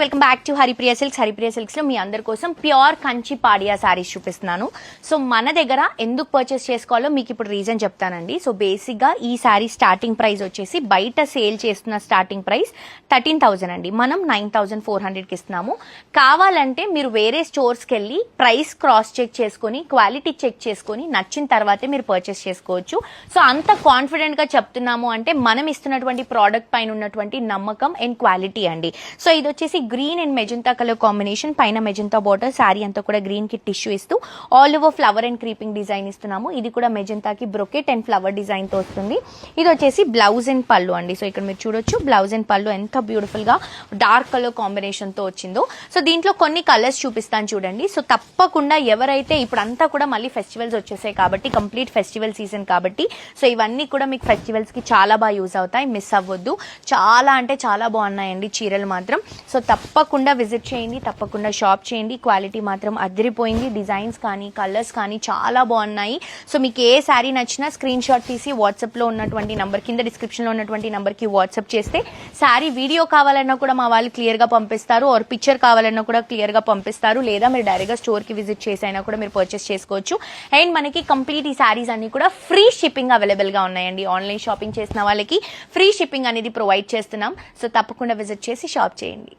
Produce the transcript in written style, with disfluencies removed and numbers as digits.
Welcome back to Haripriya silks లో మీ అందరి కోసం ప్యూర్ కంచి పాడియా సారీస్ చూపిస్తున్నాను. సో మన దగ్గర ఎందుకు పర్చేస్ చేసుకోవాలో మీకు ఇప్పుడు రీజన్ చెప్తానండి. సో బేసిక్ గా ఈ సారీ స్టార్టింగ్ ప్రైస్ వచ్చేసి బయట సేల్ చేస్తున్న స్టార్టింగ్ ప్రైస్ 13,000 అండి. మనం 9,400 కి ఇస్తున్నాము. కావాలంటే మీరు వేరే స్టోర్స్ కి వెళ్ళి ప్రైస్ క్రాస్ చెక్ చేసుకుని క్వాలిటీ చెక్ చేసుకుని నచ్చిన తర్వాతే మీరు పర్చేస్ చేసుకోవచ్చు. సో అంత కాన్ఫిడెంట్ గా చెప్తున్నాము అంటే మనం ఇస్తున్నటువంటి ప్రోడక్ట్ పైన ఉన్నటువంటి నమ్మకం అండ్ క్వాలిటీ అండి. సో ఇది వచ్చేసి green and magenta colour combination, పైన మెజంతా బార్డర్, శారీ అంతా కూడా గ్రీన్ కి టిష్యూ ఇస్తూ all over flower and creeping design ఇస్తున్నాము. ఇది కూడా మెజంతాకి బ్రొకెట్ అండ్ ఫ్లవర్ డిజైన్ తో వస్తుంది. ఇది వచ్చేసి బ్లౌజ్ అండ్ పళ్ళు అండి. సో ఇక్కడ మీరు చూడొచ్చు బ్లౌజ్ అండ్ పళ్ళు ఎంత బ్యూటిఫుల్ గా డార్క్ కలర్ కాంబినేషన్ తో వచ్చిందో. సో దీంట్లో కొన్ని కలర్స్ చూపిస్తాను చూడండి. సో తప్పకుండా ఎవరైతే ఇప్పుడు అంతా కూడా మళ్ళీ ఫెస్టివల్స్ వచ్చేసాయి కాబట్టి కంప్లీట్ ఫెస్టివల్ సీజన్ కాబట్టి సో ఇవన్నీ కూడా మీకు ఫెస్టివల్స్ కి చాలా బాగా యూజ్ అవుతాయి. మిస్ అవ్వద్దు. చాలా అంటే చాలా బాగున్నాయండి చీరలు మాత్రం. సో తప్పకుండా విజిట్ చేయండి, తప్పకుండా షాప్ చేయండి. క్వాలిటీ మాత్రం అదిరిపోయింది. డిజైన్స్ కానీ కలర్స్ కానీ చాలా బాగున్నాయి. సో మీకు ఏ శారీ నచ్చినా స్క్రీన్ షాట్ తీసి వాట్సాప్ లో ఉన్నటువంటి నంబర్, కింద డిస్క్రిప్షన్ లో ఉన్నటువంటి నంబర్ కి వాట్సాప్ చేస్తే శారీ వీడియో కావాలన్నా కూడా మా వాళ్ళు క్లియర్ గా పంపిస్తారు, ఆర్ పిక్చర్ కావాలన్నా కూడా క్లియర్ గా పంపిస్తారు. లేదా మీరు డైరెక్ట్ గా స్టోర్ కి విజిట్ చేసి అయినా కూడా మీరు పర్చేస్ చేసుకోవచ్చు. అండ్ మనకి కంప్లీట్ ఈ శారీస్ అన్ని కూడా ఫ్రీ షిప్పింగ్ అవైలబుల్ గా ఉన్నాయండి. ఆన్లైన్ షాపింగ్ చేసిన వాళ్ళకి ఫ్రీ షిప్పింగ్ అనేది ప్రొవైడ్ చేస్తున్నాం. సో తప్పకుండా విజిట్ చేసి షాప్ చేయండి.